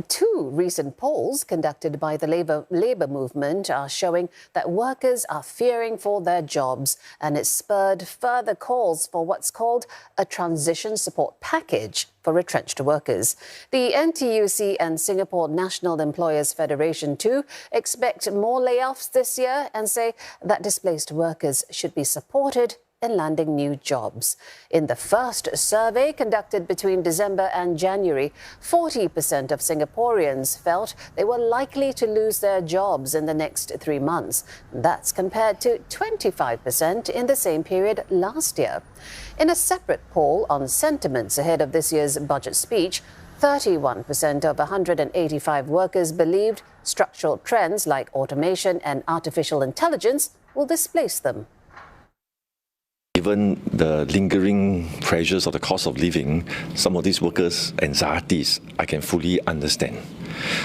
Two recent polls conducted by the Labour movement are showing that workers are fearing for their jobs, and it spurred further calls for what's called a transition support package for retrenched workers. The NTUC and Singapore National Employers Federation too expect more layoffs this year and say that displaced workers should be supported in landing new jobs. In the first survey conducted between December and January, 40% of Singaporeans felt they were likely to lose their jobs in the next 3 months. That's compared to 25% in the same period last year. In a separate poll on sentiments ahead of this year's budget speech, 31% of 185 workers believed structural trends like automation and artificial intelligence will displace them. Given the lingering pressures of the cost of living, some of these workers' anxieties I can fully understand.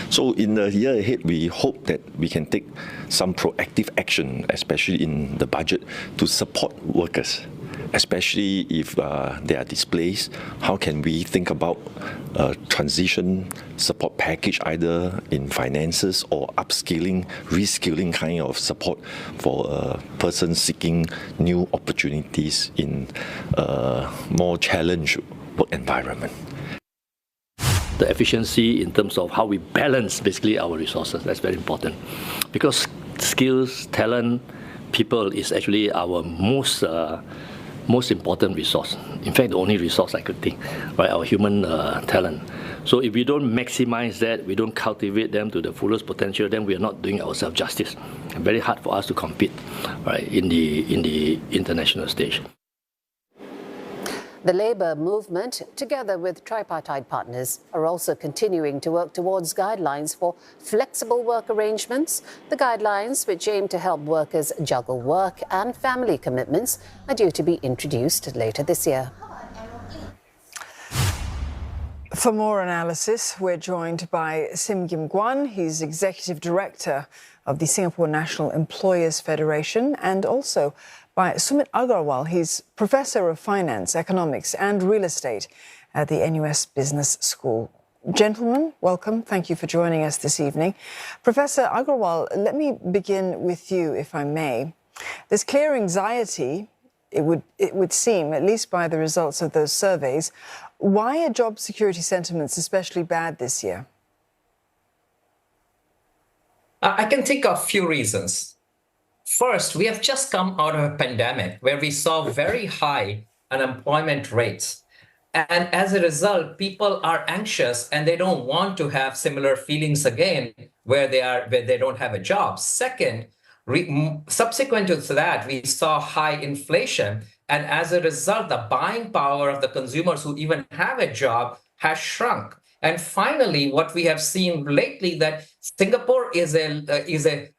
So in the year ahead, we hope that we can take some proactive action, especially in the budget, to support workers, especially if they are displaced. How can we think about a transition support package, either in finances or upskilling, reskilling kind of support for a person seeking new opportunities in a more challenged work environment? The efficiency in terms of how we balance basically our resources, that's very important. Because skills, talent, people is actually our most important resource. In fact, the only resource I could think, right, our human talent. So if we don't maximize that, we don't cultivate them to the fullest potential, then we are not doing ourselves justice. And very hard for us to compete, right, in the international stage. The Labour movement, together with tripartite partners, are also continuing to work towards guidelines for flexible work arrangements. The guidelines, which aim to help workers juggle work and family commitments, are due to be introduced later this year. For more analysis, we're joined by Sim Kim Guan. He's Executive Director of the Singapore National Employers Federation, and also by Sumit Agarwal. He's Professor of Finance, Economics and Real Estate at the NUS Business School. Gentlemen, welcome. Thank you for joining us this evening. Professor Agarwal, let me begin with you, if I may. There's clear anxiety, it would seem, at least by the results of those surveys. Why are job security sentiments especially bad this year? I can think of a few reasons. First, we have just come out of a pandemic where we saw very high unemployment rates. And as a result, people are anxious and they don't want to have similar feelings again where they don't have a job. Second, subsequent to that, we saw high inflation. And as a result, the buying power of the consumers who even have a job has shrunk. And finally, what we have seen lately, that Singapore is a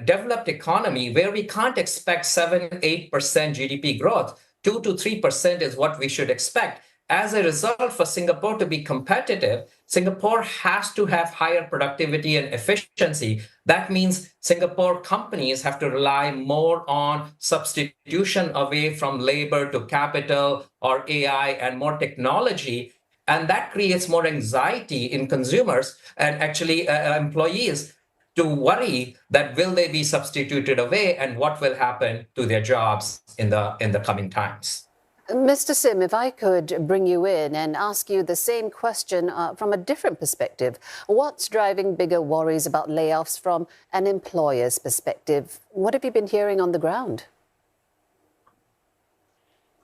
developed economy where we can't expect 7-8% GDP growth. 2 to 3% is what we should expect. As a result, for Singapore to be competitive, Singapore has to have higher productivity and efficiency. That means Singapore companies have to rely more on substitution away from labor to capital or AI and more technology. And that creates more anxiety in consumers and actually employees to worry that will they be substituted away and what will happen to their jobs in the coming times. Mr. Sim, if I could bring you in and ask you the same question from a different perspective. What's driving bigger worries about layoffs from an employer's perspective? What have you been hearing on the ground?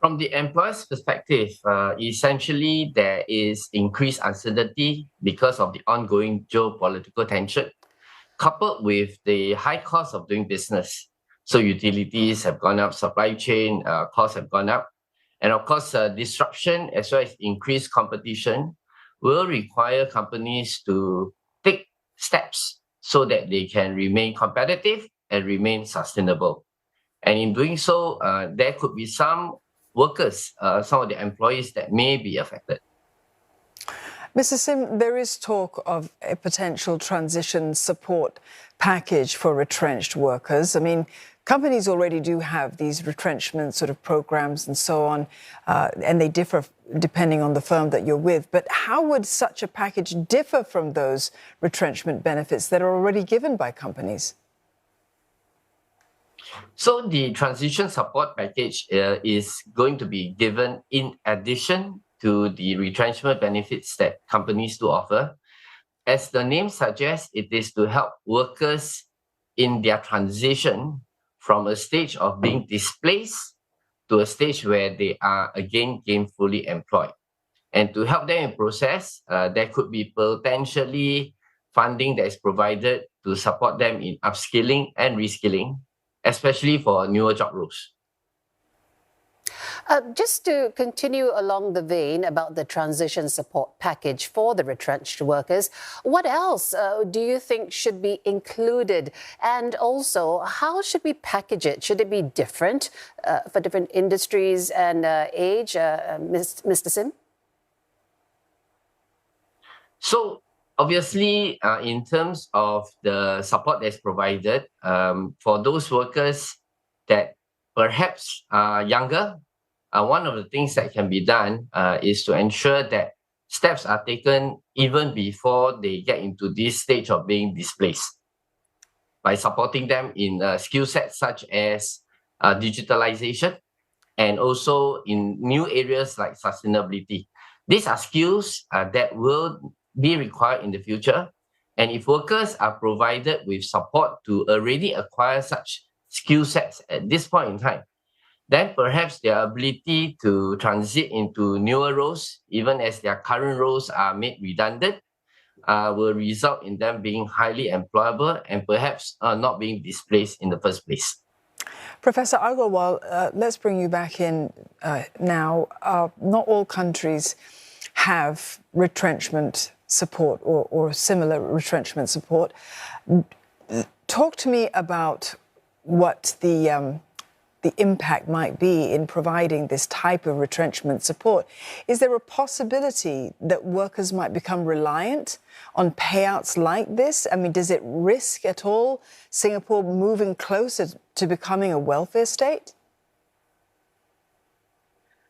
From the employer's perspective, essentially there is increased uncertainty because of the ongoing geopolitical tension, coupled with the high cost of doing business. So utilities have gone up, supply chain costs have gone up. And of course, disruption as well as increased competition will require companies to take steps so that they can remain competitive and remain sustainable. And in doing so, there could be some workers, some of the employees that may be affected. Mr. Sim, there is talk of a potential transition support package for retrenched workers. I mean, companies already do have these retrenchment sort of programs and so on, and they differ depending on the firm that you're with. But how would such a package differ from those retrenchment benefits that are already given by companies? So the transition support package is going to be given in addition to the retrenchment benefits that companies do offer. As the name suggests, it is to help workers in their transition from a stage of being displaced to a stage where they are again gainfully employed. And to help them in process, there could be potentially funding that is provided to support them in upskilling and reskilling, especially for newer job roles. Just to continue along the vein about the transition support package for the retrenched workers, what else do you think should be included? And also, how should we package it? Should it be different for different industries and age, Mr. Sim? So obviously, in terms of the support that's provided, for those workers that perhaps are younger, one of the things that can be done is to ensure that steps are taken even before they get into this stage of being displaced, by supporting them in skill sets such as digitalization and also in new areas like sustainability. These are skills that will be required in the future. And if workers are provided with support to already acquire such skill sets at this point in time, then perhaps their ability to transit into newer roles, even as their current roles are made redundant, will result in them being highly employable and perhaps not being displaced in the first place. Professor Agarwal, let's bring you back in now. Not all countries have retrenchment support or similar retrenchment support. Talk to me about what the impact might be in providing this type of retrenchment support. Is there a possibility that workers might become reliant on payouts like this? I mean, does it risk at all Singapore moving closer to becoming a welfare state?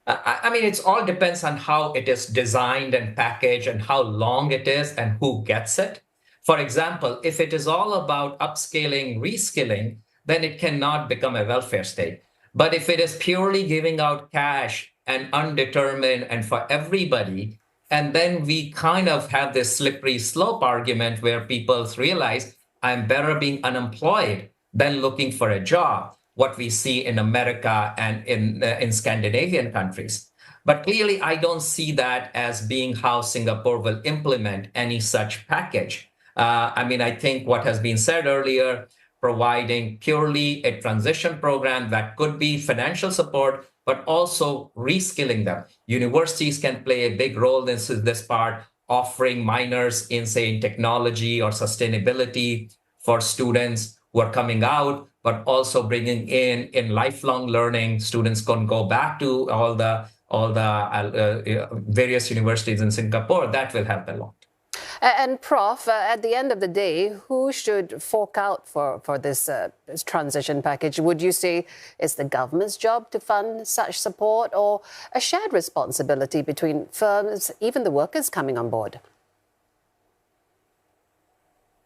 I mean, it all depends on how it is designed and packaged and how long it is and who gets it. For example, if it is all about upscaling, reskilling, then it cannot become a welfare state. But if it is purely giving out cash and undetermined and for everybody, and then we kind of have this slippery slope argument where people realize I'm better being unemployed than looking for a job, what we see in America and in Scandinavian countries. But clearly, I don't see that as being how Singapore will implement any such package. I mean, I think what has been said earlier, providing purely a transition program that could be financial support, but also reskilling them. Universities can play a big role in this part, offering minors in, say, in technology or sustainability for students who are coming out, but also bringing in lifelong learning. Students can go back to all the various universities in Singapore. That will help a lot. And Prof, at the end of the day, who should fork out for this transition package? Would you say it's the government's job to fund such support, or a shared responsibility between firms, even the workers coming on board?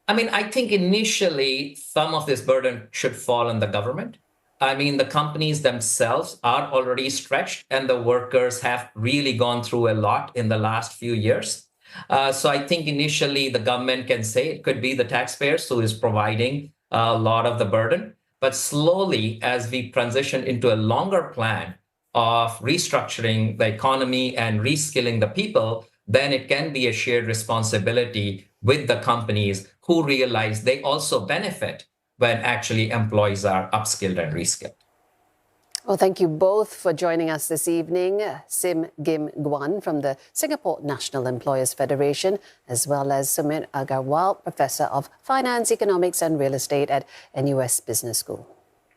I mean, I think initially some of this burden should fall on the government. I mean, the companies themselves are already stretched and the workers have really gone through a lot in the last few years. So I think initially the government can say it could be the taxpayers who is providing a lot of the burden. But slowly, as we transition into a longer plan of restructuring the economy and reskilling the people, then it can be a shared responsibility with the companies who realize they also benefit when actually employees are upskilled and reskilled. Well, thank you both for joining us this evening. Sim Gim Guan from the Singapore National Employers Federation, as well as Sumit Agarwal, Professor of Finance, Economics and Real Estate at NUS Business School.